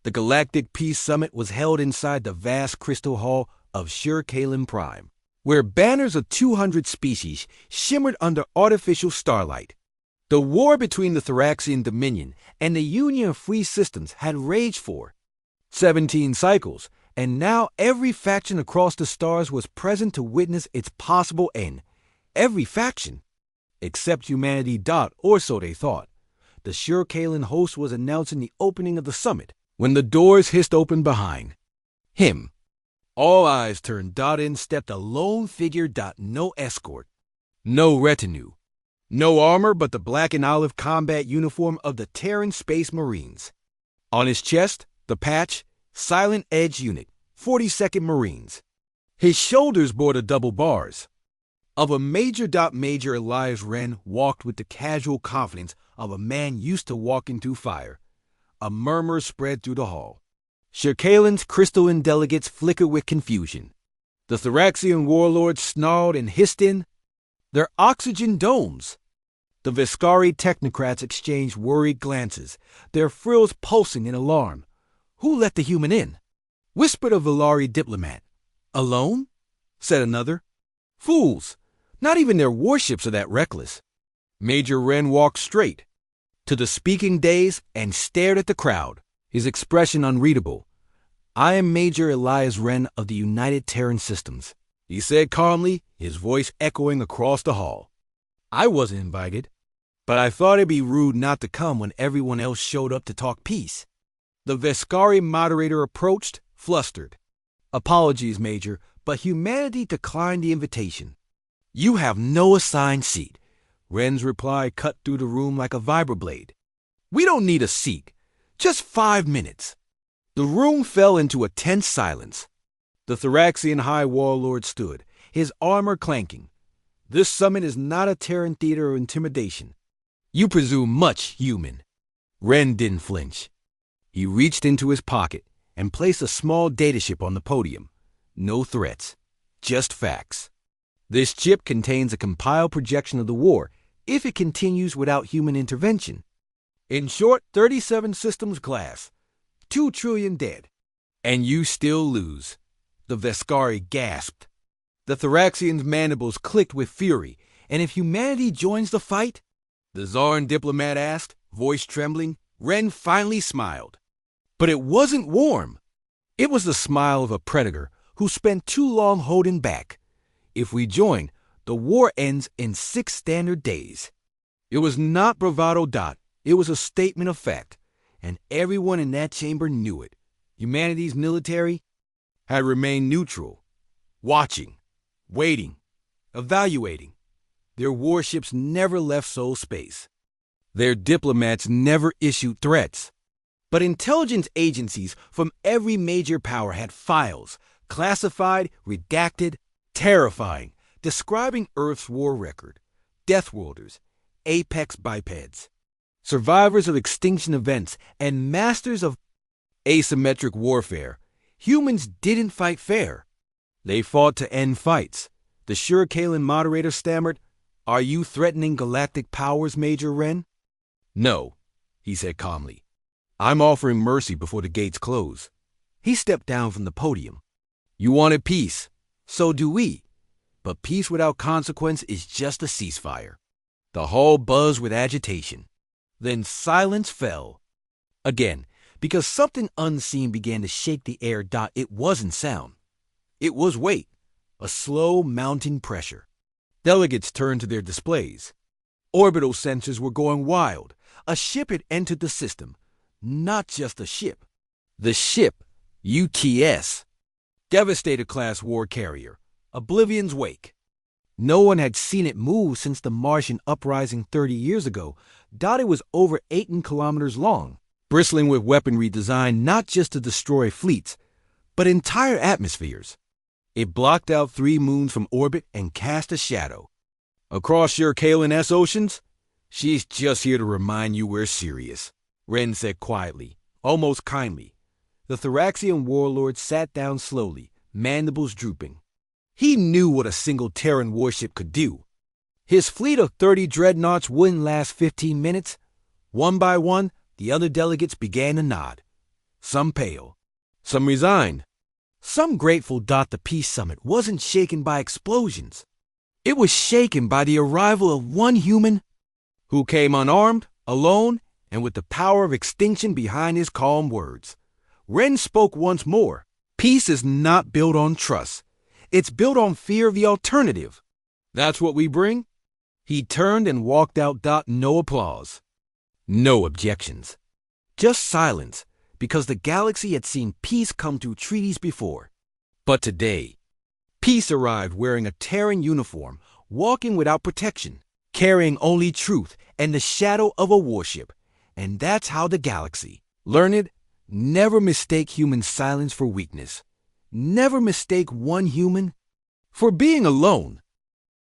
The Galactic Peace Summit was held inside the vast crystal hall of Shur-Kalen Prime, where banners of 200 species shimmered under artificial starlight. The war between the Thraxian Dominion and the Union of Free Systems had raged for 17 cycles, and now every faction across the stars was present to witness its possible end. Every faction, except humanity. Or so they thought. The Shur-Kalen host was announcing the opening of the summit when the doors hissed open behind him. All eyes turned. In stepped a lone figure. No escort, no retinue, no armor but the black and olive combat uniform of the Terran Space Marines. On his chest, the patch, Silent Edge Unit, 42nd Marines. His shoulders bore the double bars of a Major. Major Elias Wren walked with the casual confidence of a man used to walking through fire. A murmur spread through the hall. Shur-Kalen's crystalline delegates flickered with confusion. The Thraxian warlords snarled and hissed in their oxygen domes. The Veskari technocrats exchanged worried glances, their frills pulsing in alarm. Who let the human in? Whispered a Velari diplomat. Alone? Said another. Fools! Not even their warships are that reckless. Major Wren walked straight to the speaking dais and stared at the crowd, his expression unreadable. I am Major Elias Wren of the United Terran Systems, he said calmly, his voice echoing across the hall. I wasn't invited, but I thought it'd be rude not to come when everyone else showed up to talk peace. The Veskari moderator approached, flustered. Apologies, Major, but humanity declined the invitation. You have no assigned seat. Wren's reply cut through the room like a vibroblade. We don't need a seat. Just 5 minutes. The room fell into a tense silence. The Thraxian High Warlord stood, his armor clanking. This summit is not a Terran theater of intimidation. You presume much, human. Wren didn't flinch. He reached into his pocket and placed a small datachip on the podium. No threats, just facts. This chip contains a compiled projection of the war if it continues without human intervention. In short, 37 systems glass, 2 trillion dead. And you still lose. The Veskari gasped. The Thraxians' mandibles clicked with fury. And if humanity joins the fight? The Zarn diplomat asked, voice trembling. Wren finally smiled. But it wasn't warm. It was the smile of a predator who spent too long holding back. If we join, the war ends in 6 standard days. It was not bravado. It was a statement of fact, and everyone in that chamber knew it. Humanity's military had remained neutral, watching, waiting, evaluating. Their warships never left Sol space. Their diplomats never issued threats. But intelligence agencies from every major power had files, classified, redacted, terrifying, describing Earth's war record, Deathworlders, apex bipeds, survivors of extinction events, and masters of asymmetric warfare. Humans didn't fight fair. They fought to end fights. The Shur-Kalen moderator stammered, Are you threatening galactic powers, Major Wren? No, he said calmly. I'm offering mercy before the gates close. He stepped down from the podium. You wanted peace. So do we. But peace without consequence is just a ceasefire. The hall buzzed with agitation. Then silence fell. Again, because something unseen began to shake the air. It wasn't sound. It was weight, a slow mounting pressure. Delegates turned to their displays. Orbital sensors were going wild. A ship had entered the system. Not just a ship. The ship, UTS. Devastator-class war carrier. Oblivion's Wake. No one had seen it move since the Martian uprising 30 years ago. It was over 18 kilometers long, bristling with weaponry designed not just to destroy fleets, but entire atmospheres. It blocked out 3 moons from orbit and cast a shadow. Across your Kalen-S oceans? She's just here to remind you we're serious, Wren said quietly, almost kindly. The Thraxian warlord sat down slowly, mandibles drooping. He knew what a single Terran warship could do. His fleet of 30 dreadnoughts wouldn't last 15 minutes. One by one, the other delegates began to nod. some pale, some resigned, some grateful. The peace summit wasn't shaken by explosions. It was shaken by the arrival of one human who came unarmed, alone, and with the power of extinction behind his calm words. Ren spoke once more. Peace is not built on trust. It's built on fear of the alternative. That's what we bring? He turned and walked out. No applause. No objections. Just silence, because the galaxy had seen peace come through treaties before. But today, peace arrived wearing a Terran uniform, walking without protection, carrying only truth and the shadow of a warship. And that's how the galaxy learned. Never mistake human silence for weakness. Never mistake one human for being alone.